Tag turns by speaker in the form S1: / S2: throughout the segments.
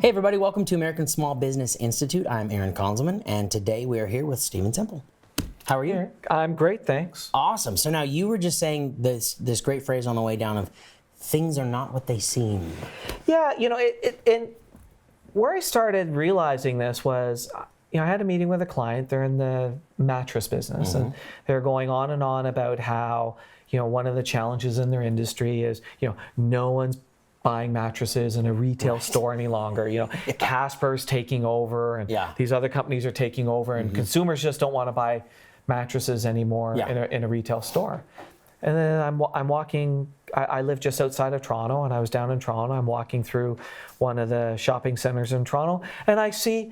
S1: Hey everybody, welcome to American Small Business Institute. I'm Aaron Konzelman, and today we are here with Stephen Semple. How are you?
S2: I'm great, thanks.
S1: Awesome. So now you were just saying this great phrase on the way down of things are not what they seem.
S2: Yeah, and where I started realizing this was, I had a meeting with a client. They're in the mattress business, and they're going on and on about how, one of the challenges in their industry is, no one's buying mattresses in a retail store any longer. Casper's taking over, and these other companies are taking over, and consumers just don't want to buy mattresses anymore in a retail store. And then I'm walking. I live just outside of Toronto, and I was down in Toronto. I'm walking through one of the shopping centers in Toronto, and I see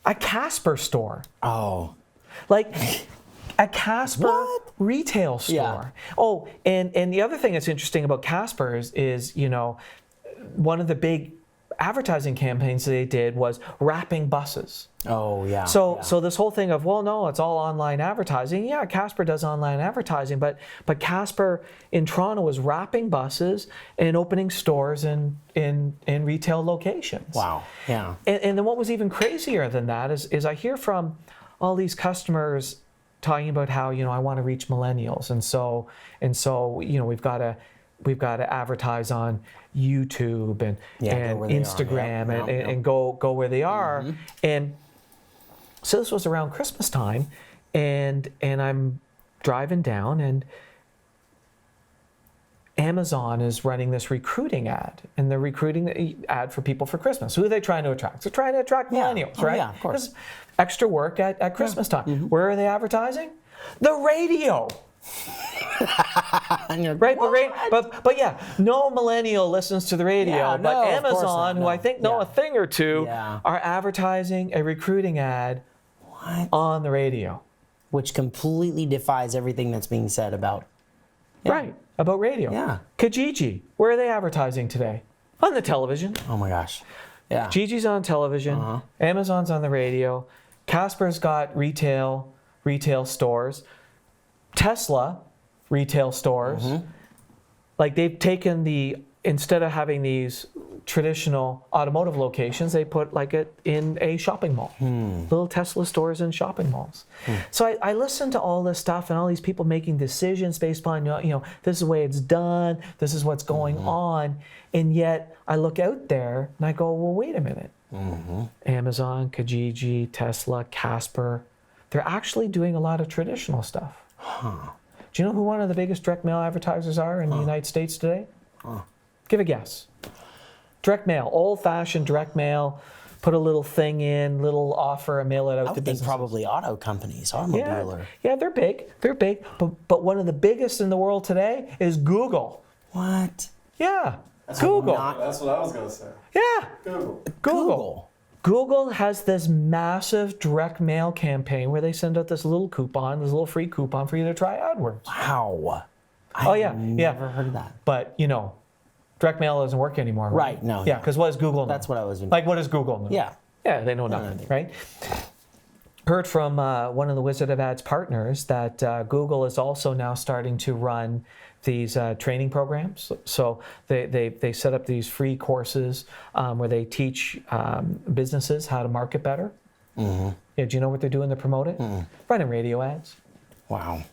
S2: a Casper store.
S1: Oh,
S2: like a Casper retail store.
S1: Yeah.
S2: Oh, and the other thing that's interesting about Casper is one of the big advertising campaigns they did was wrapping buses.
S1: Oh, yeah.
S2: So this whole thing of, well, no, it's all online advertising. Yeah, Casper does online advertising, but Casper in Toronto was wrapping buses and opening stores in retail locations.
S1: Wow. Yeah.
S2: And then what was even crazier than that is I hear from all these customers talking about how, I want to reach millennials, and so we've got to advertise on YouTube and Instagram and go where they are. And so this was around Christmas time, and I'm driving down, and Amazon is running this recruiting ad, and they're recruiting ad for people for Christmas. Who are they trying to attract? They're trying to attract millennials, right?
S1: Yeah, of course.
S2: Extra work at Christmas time. Where are they advertising? The radio. Right, but yeah, no millennial listens to the radio, but Amazon, who I think know a thing or two, are advertising a recruiting ad on the radio,
S1: which completely defies everything that's being said about
S2: about radio.
S1: Yeah.
S2: Kijiji, where are they advertising today? On the television.
S1: Oh my gosh. Yeah.
S2: Gigi's on television. Amazon's on the radio. Casper's got retail stores. Tesla retail stores. Like, they've taken instead of having these traditional automotive locations, they put it in a shopping mall. Little Tesla stores in shopping malls. So I listen to all this stuff and all these people making decisions based on, this is the way it's done, this is what's going on, and yet I look out there and I go, well, wait a minute. Amazon, Kijiji, Tesla, Casper, they're actually doing a lot of traditional stuff. Do you know who one of the biggest direct mail advertisers are in the United States today? Give a guess. Direct mail, old-fashioned direct mail, put a little thing in, little offer, and mail it out to businesses.
S1: Probably auto companies, automobile.
S2: Yeah, they're big. But one of the biggest in the world today is Google.
S1: What?
S2: Yeah, Google.
S3: That's what I was going to say.
S2: Yeah. Google. Google has this massive direct mail campaign where they send out this little free coupon for you to try AdWords.
S1: Wow.
S2: I've
S1: never heard of that.
S2: But, direct mail doesn't work anymore.
S1: Right, no.
S2: Yeah, because what does Google know?
S1: That's what I was...
S2: What does Google know?
S1: Yeah.
S2: Yeah, they know nothing, right? Heard from one of the Wizard of Ads partners that Google is also now starting to run these training programs. So they set up these free courses where they teach businesses how to market better. Yeah, do you know what they're doing to promote it? Running radio ads.
S1: Wow.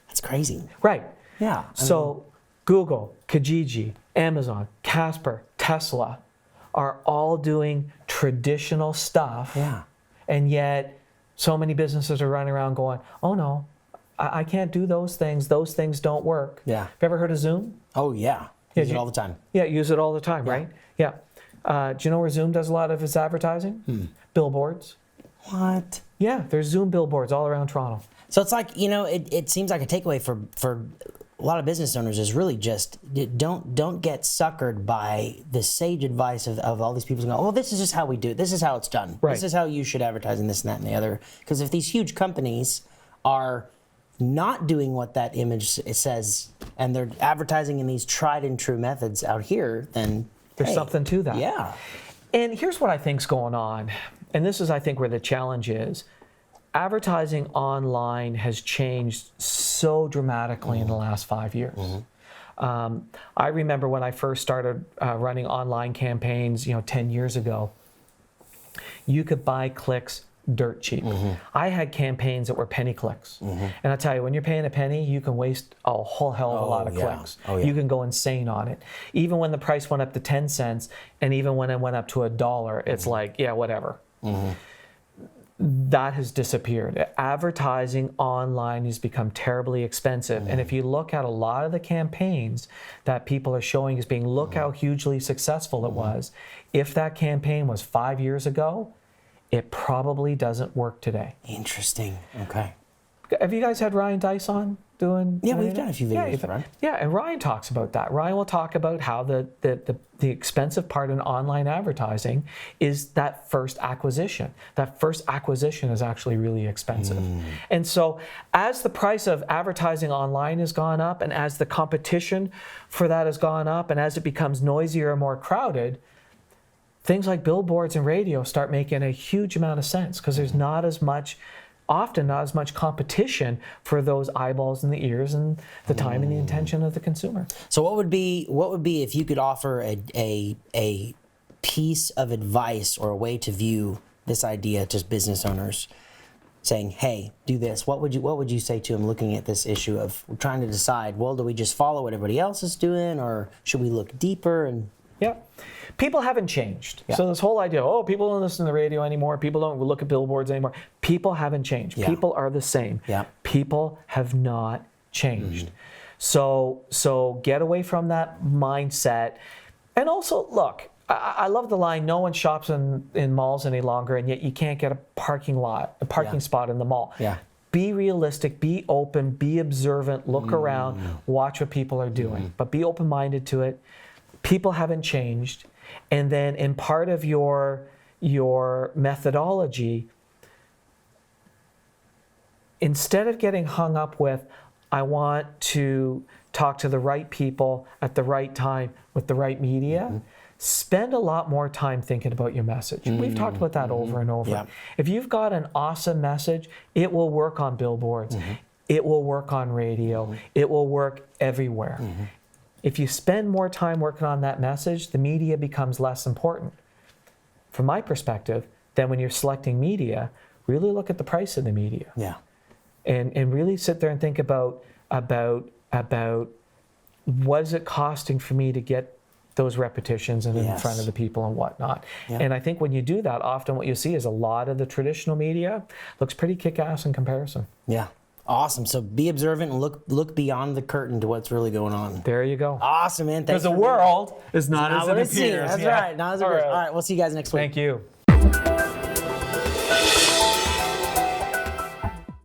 S1: That's crazy.
S2: Right.
S1: Yeah.
S2: So Google, Kijiji, Amazon, Casper, Tesla are all doing traditional stuff.
S1: Yeah.
S2: And yet so many businesses are running around going, oh no, I can't do those things. Those things don't work.
S1: Yeah.
S2: Have you ever heard of Zoom?
S1: Oh, yeah. Use it all the time.
S2: Yeah, use it all the time, right? Yeah. Do you know where Zoom does a lot of its advertising? Billboards.
S1: What?
S2: Yeah, there's Zoom billboards all around Toronto.
S1: So it's like, it seems like a takeaway for a lot of business owners is really just don't get suckered by the sage advice of all these people who go, oh, this is just how we do it. This is how it's done.
S2: Right.
S1: This is how you should advertise and this and that and the other. Because if these huge companies are not doing what that image says and they're advertising in these tried and true methods out here, then
S2: there's something to that.
S1: Yeah.
S2: And here's what I think's going on. And this is, I think, where the challenge is. Advertising online has changed so dramatically in the last 5 years. I remember when I first started running online campaigns, 10 years ago, you could buy clicks dirt cheap. I had campaigns that were penny clicks. And I tell you, when you're paying a penny, you can waste a whole hell of a lot of clicks. You can go insane on it. Even when the price went up to 10 cents, and even when it went up to $1, it's like, yeah, whatever. That has disappeared. Advertising online has become terribly expensive. And if you look at a lot of the campaigns that people are showing as being, look how hugely successful it was. If that campaign was 5 years ago, it probably doesn't work today.
S1: Interesting. Okay.
S2: Have you guys had Ryan Dice on doing?
S1: Yeah, we've done a few videos for Ryan.
S2: Yeah, and Ryan talks about that. Ryan will talk about how the expensive part in online advertising is that first acquisition. That first acquisition is actually really expensive. And so as the price of advertising online has gone up, and as the competition for that has gone up, and as it becomes noisier and more crowded, things like billboards and radio start making a huge amount of sense, because there's often not as much competition for those eyeballs and the ears and the time and the intention of the consumer.
S1: So what would be if you could offer a piece of advice or a way to view this idea to business owners, saying, hey, do this? What would you say to them looking at this issue of trying to decide, well, do we just follow what everybody else is doing, or should we look deeper? And
S2: people haven't changed. So this whole idea, people don't listen to the radio anymore, people don't look at billboards anymore. People haven't changed. People are the same. People have not changed. So get away from that mindset. And also, look, I love the line, no one shops in malls any longer, and yet you can't get a parking spot in the mall. Be realistic, be open, be observant, look around, watch what people are doing, but be open-minded to it. People haven't changed. And then in part of your methodology, instead of getting hung up with, I want to talk to the right people at the right time with the right media, spend a lot more time thinking about your message. We've talked about that over and over. If you've got an awesome message, it will work on billboards. It will work on radio. It will work everywhere. If you spend more time working on that message, the media becomes less important. From my perspective, then when you're selecting media, really look at the price of the media. And really sit there and think about what is it costing for me to get those repetitions and in front of the people and whatnot. And I think when you do that, often what you see is a lot of the traditional media looks pretty kick-ass in comparison.
S1: Awesome. So be observant and look beyond the curtain to what's really going on.
S2: There you go.
S1: Awesome, man.
S2: Because the world is not as it appears.
S1: That's right. Not as it appears. All right. We'll see you guys next week.
S2: Thank you.